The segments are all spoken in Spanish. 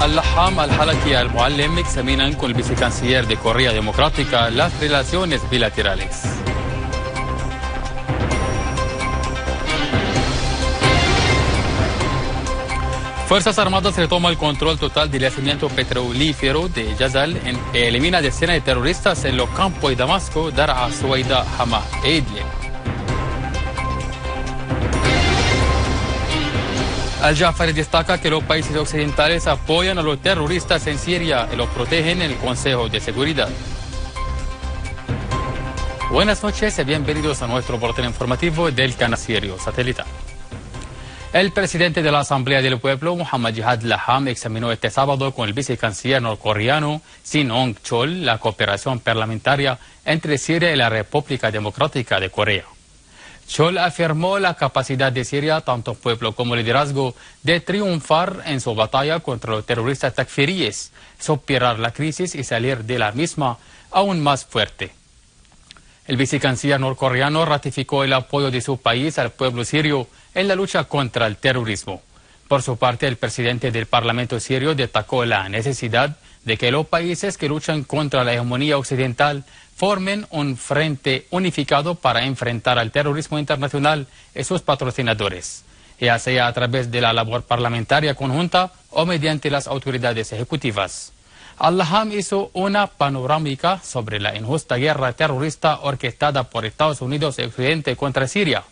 Al-Laham al-Halaki al-Muallim examinan con el vicecanciller de Corea Democrática las relaciones bilaterales. Fuerzas Armadas retoma el control total del yacimiento petrolífero de Jazal e elimina decenas de terroristas en los campos de Damasco, Dar'a, Suwaida, Hama e Idlib. Al-Jafari destaca que los países occidentales apoyan a los terroristas en Siria y los protegen en el Consejo de Seguridad. Buenas noches y bienvenidos a nuestro boletín informativo del canal Sirio Satelital. El presidente de la Asamblea del Pueblo, Muhammad Jihad Laham, examinó este sábado con el vicecanciller norcoreano Shin Ong-chol la cooperación parlamentaria entre Siria y la República Democrática de Corea. Chol afirmó la capacidad de Siria, tanto pueblo como liderazgo, de triunfar en su batalla contra los terroristas takfiríes, superar la crisis y salir de la misma aún más fuerte. El vicecanciller norcoreano ratificó el apoyo de su país al pueblo sirio en la lucha contra el terrorismo. Por su parte, el presidente del Parlamento sirio destacó la necesidad de que los países que luchan contra la hegemonía occidental formen un frente unificado para enfrentar al terrorismo internacional y sus patrocinadores, ya sea a través de la labor parlamentaria conjunta o mediante las autoridades ejecutivas. Al-Laham hizo una panorámica sobre la injusta guerra terrorista orquestada por Estados Unidos y Occidente contra Siria,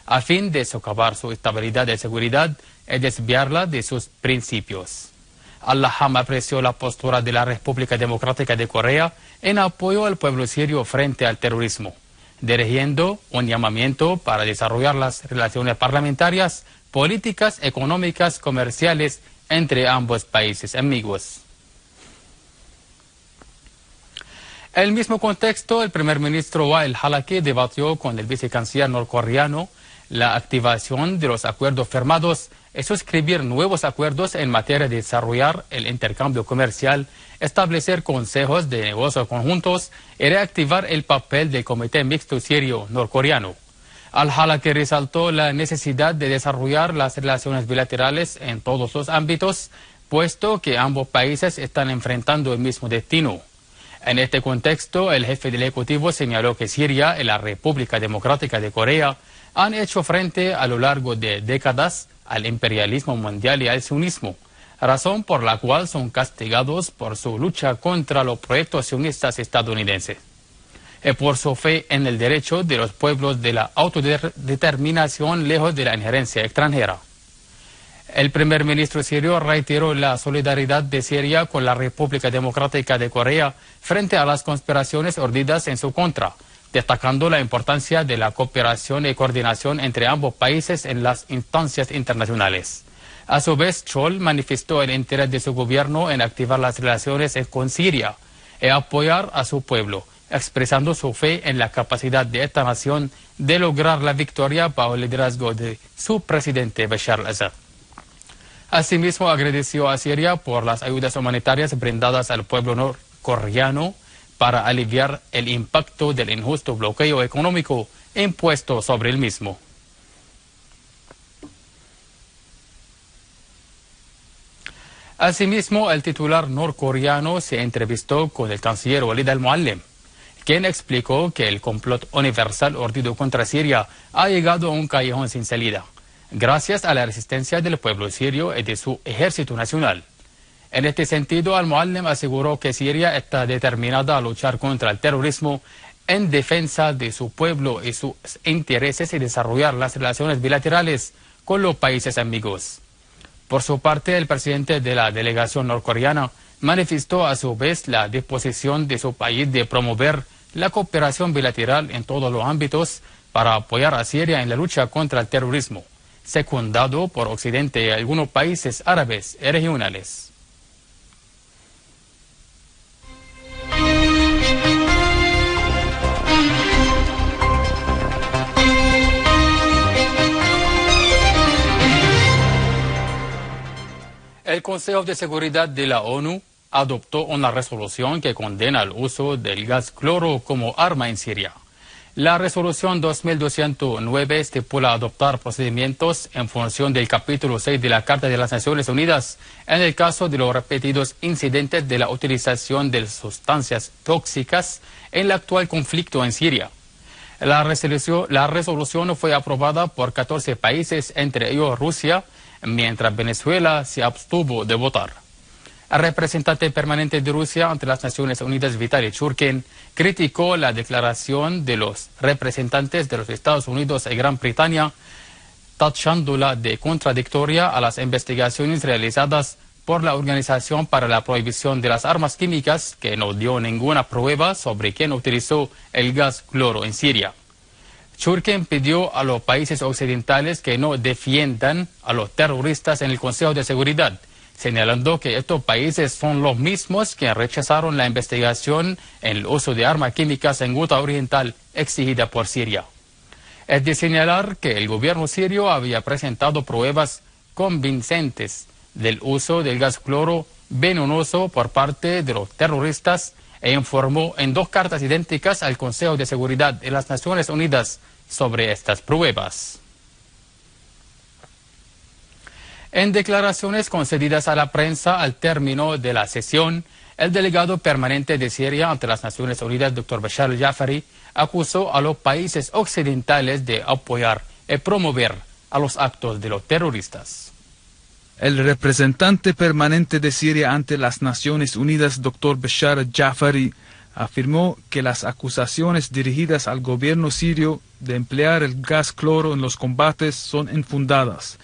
a fin de socavar su estabilidad y seguridad y desviarla de sus principios. Al-Laham apreció la postura de la República Democrática de Corea en apoyo al pueblo sirio frente al terrorismo, dirigiendo un llamamiento para desarrollar las relaciones parlamentarias, políticas, económicas, comerciales entre ambos países amigos. En el mismo contexto, el primer ministro Wael Halaki debatió con el vicecanciller norcoreano la activación de los acuerdos firmados y suscribir nuevos acuerdos en materia de desarrollar el intercambio comercial, establecer consejos de negocios conjuntos y reactivar el papel del Comité Mixto Sirio-Norcoreano. Al-Halaki resaltó la necesidad de desarrollar las relaciones bilaterales en todos los ámbitos, puesto que ambos países están enfrentando el mismo destino. En este contexto, el jefe del Ejecutivo señaló que Siria y la República Democrática de Corea han hecho frente a lo largo de décadas al imperialismo mundial y al sionismo, razón por la cual son castigados por su lucha contra los proyectos sionistas estadounidenses y por su fe en el derecho de los pueblos de la autodeterminación lejos de la injerencia extranjera. El primer ministro sirio reiteró la solidaridad de Siria con la República Democrática de Corea frente a las conspiraciones urdidas en su contra, destacando la importancia de la cooperación y coordinación entre ambos países en las instancias internacionales. A su vez, Chol manifestó el interés de su gobierno en activar las relaciones con Siria y apoyar a su pueblo, expresando su fe en la capacidad de esta nación de lograr la victoria bajo el liderazgo de su presidente Bashar al-Assad. Asimismo, agradeció a Siria por las ayudas humanitarias brindadas al pueblo norcoreano para aliviar el impacto del injusto bloqueo económico impuesto sobre el mismo. Asimismo, el titular norcoreano se entrevistó con el canciller Walid al-Muallim, quien explicó que el complot universal urdido contra Siria ha llegado a un callejón sin salida, gracias a la resistencia del pueblo sirio y de su ejército nacional. En este sentido, al-Muallim aseguró que Siria está determinada a luchar contra el terrorismo en defensa de su pueblo y sus intereses y desarrollar las relaciones bilaterales con los países amigos. Por su parte, el presidente de la delegación norcoreana manifestó a su vez la disposición de su país de promover la cooperación bilateral en todos los ámbitos para apoyar a Siria en la lucha contra el terrorismo, secundado por Occidente y algunos países árabes y regionales. El Consejo de Seguridad de la ONU adoptó una resolución que condena el uso del gas cloro como arma en Siria. La resolución 2209 estipula adoptar procedimientos en función del capítulo 6 de la Carta de las Naciones Unidas en el caso de los repetidos incidentes de la utilización de sustancias tóxicas en el actual conflicto en Siria. La resolución fue aprobada por 14 países, entre ellos Rusia, mientras Venezuela se abstuvo de votar. El representante permanente de Rusia ante las Naciones Unidas, Vitaly Churkin, criticó la declaración de los representantes de los Estados Unidos y Gran Bretaña, tachándola de contradictoria a las investigaciones realizadas por la Organización para la Prohibición de las Armas Químicas, que no dio ninguna prueba sobre quién utilizó el gas cloro en Siria. Churkin pidió a los países occidentales que no defiendan a los terroristas en el Consejo de Seguridad, señalando que estos países son los mismos que rechazaron la investigación en el uso de armas químicas en Ghouta Oriental exigida por Siria. Es de señalar que el gobierno sirio había presentado pruebas convincentes del uso del gas cloro venenoso por parte de los terroristas e informó en 2 cartas idénticas al Consejo de Seguridad de las Naciones Unidas sobre estas pruebas. En declaraciones concedidas a la prensa al término de la sesión, el delegado permanente de Siria ante las Naciones Unidas, Dr. Bashar al-Jafari, acusó a los países occidentales de apoyar y promover a los actos de los terroristas. El representante permanente de Siria ante las Naciones Unidas, Dr. Bashar al-Jafari, afirmó que las acusaciones dirigidas al gobierno sirio de emplear el gas cloro en los combates son infundadas,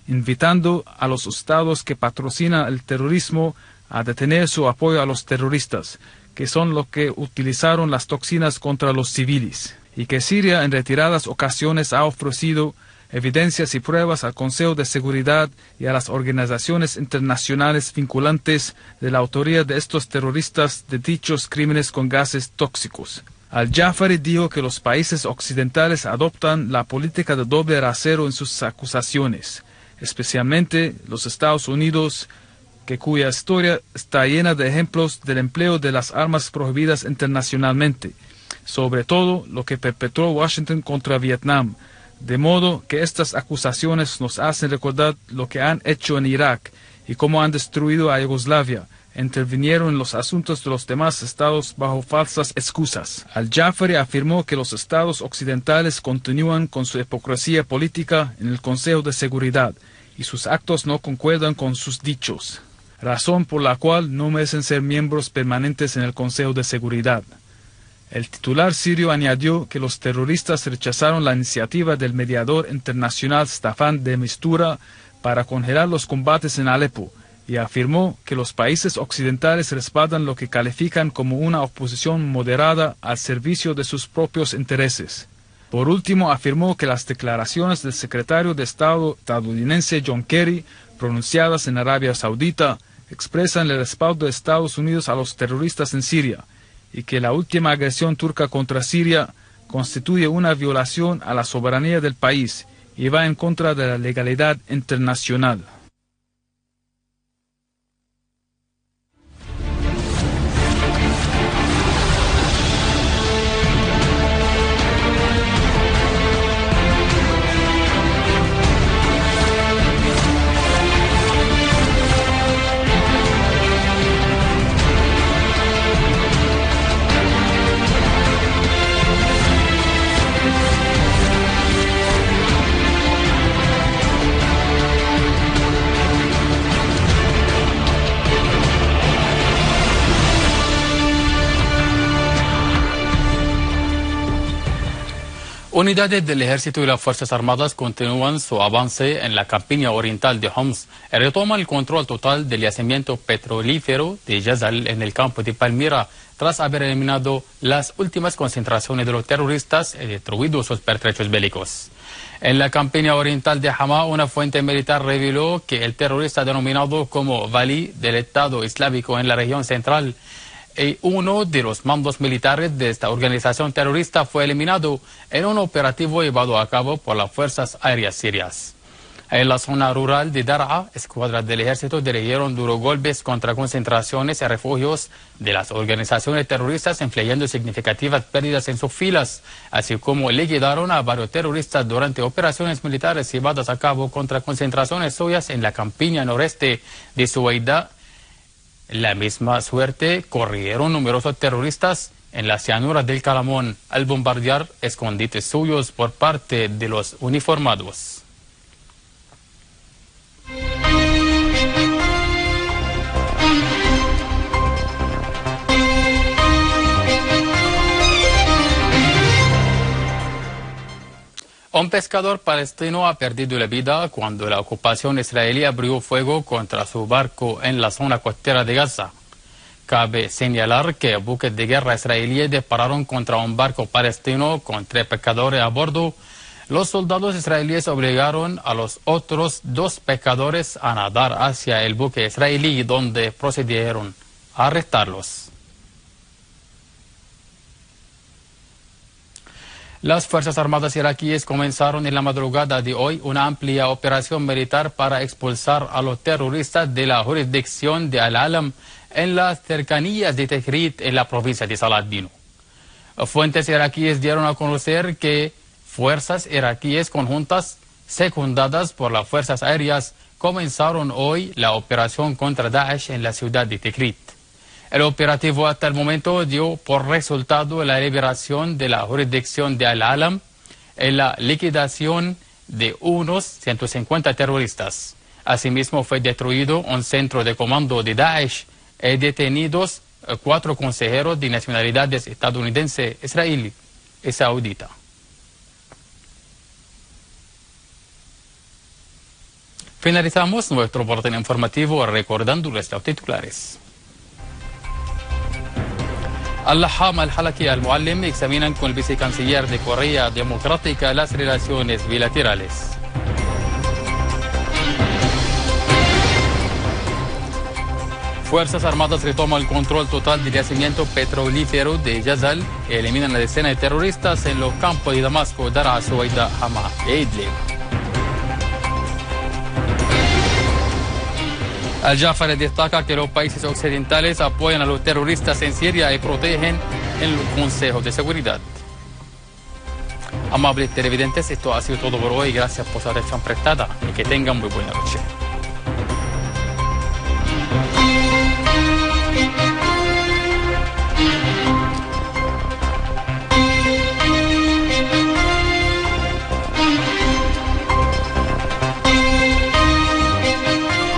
invitando a los estados que patrocinan el terrorismo a detener su apoyo a los terroristas, que son los que utilizaron las toxinas contra los civiles, y que Siria en retiradas ocasiones ha ofrecido evidencias y pruebas al Consejo de Seguridad y a las organizaciones internacionales vinculantes de la autoría de estos terroristas de dichos crímenes con gases tóxicos. Al-Jafari dijo que los países occidentales adoptan la política de doble rasero en sus acusaciones, especialmente los Estados Unidos, cuya historia está llena de ejemplos del empleo de las armas prohibidas internacionalmente, sobre todo lo que perpetró Washington contra Vietnam, de modo que estas acusaciones nos hacen recordar lo que han hecho en Irak y cómo han destruido a Yugoslavia, intervinieron en los asuntos de los demás estados bajo falsas excusas. Al-Jafari afirmó que los estados occidentales continúan con su hipocresía política en el Consejo de Seguridad y sus actos no concuerdan con sus dichos, razón por la cual no merecen ser miembros permanentes en el Consejo de Seguridad. El titular sirio añadió que los terroristas rechazaron la iniciativa del mediador internacional Staffan de Mistura para congelar los combates en Alepo y afirmó que los países occidentales respaldan lo que califican como una oposición moderada al servicio de sus propios intereses. Por último, afirmó que las declaraciones del secretario de Estado estadounidense John Kerry, pronunciadas en Arabia Saudita, expresan el respaldo de Estados Unidos a los terroristas en Siria, y que la última agresión turca contra Siria constituye una violación a la soberanía del país y va en contra de la legalidad internacional. Unidades del Ejército y las Fuerzas Armadas continúan su avance en la campiña oriental de Homs y retoman el control total del yacimiento petrolífero de Jazal en el campo de Palmira, tras haber eliminado las últimas concentraciones de los terroristas y destruido sus pertrechos bélicos. En la campiña oriental de Hama, una fuente militar reveló que el terrorista denominado como Wali del Estado Islámico en la región central y uno de los mandos militares de esta organización terrorista fue eliminado en un operativo llevado a cabo por las fuerzas aéreas sirias. En la zona rural de Daraa, escuadras del ejército dirigieron duros golpes contra concentraciones y refugios de las organizaciones terroristas, infligiendo significativas pérdidas en sus filas, así como liquidaron a varios terroristas durante operaciones militares llevadas a cabo contra concentraciones suyas en la campiña noreste de Suaidá. La misma suerte corrieron numerosos terroristas en las llanuras del Calamón al bombardear escondites suyos por parte de los uniformados. Un pescador palestino ha perdido la vida cuando la ocupación israelí abrió fuego contra su barco en la zona costera de Gaza. Cabe señalar que buques de guerra israelíes dispararon contra un barco palestino con 3 pescadores a bordo. Los soldados israelíes obligaron a los otros 2 pescadores a nadar hacia el buque israelí, donde procedieron a arrestarlos. Las Fuerzas Armadas iraquíes comenzaron en la madrugada de hoy una amplia operación militar para expulsar a los terroristas de la jurisdicción de Al-Alam en las cercanías de Tikrit, en la provincia de Saladino. Fuentes iraquíes dieron a conocer que fuerzas iraquíes conjuntas secundadas por las fuerzas aéreas comenzaron hoy la operación contra Daesh en la ciudad de Tikrit. El operativo hasta el momento dio por resultado la liberación de la jurisdicción de Al-Alam y la liquidación de unos 150 terroristas. Asimismo, fue destruido un centro de comando de Daesh y detenidos 4 consejeros de nacionalidades estadounidense, israelí y saudita. Finalizamos nuestro boletín informativo recordándoles los titulares. Al-Laham al-Halaki al-Muallim examinan con el vicecanciller de Corea Democrática las relaciones bilaterales. Fuerzas Armadas retoman el control total del yacimiento petrolífero de Jazal y eliminan la decena de terroristas en los campos de Damasco, Daraa, Suaidá, Hama e Idlib. Al-Jafari destaca que los países occidentales apoyan a los terroristas en Siria y protegen el Consejo de Seguridad. Amables televidentes, esto ha sido todo por hoy. Gracias por su atención prestada y que tengan muy buena noche.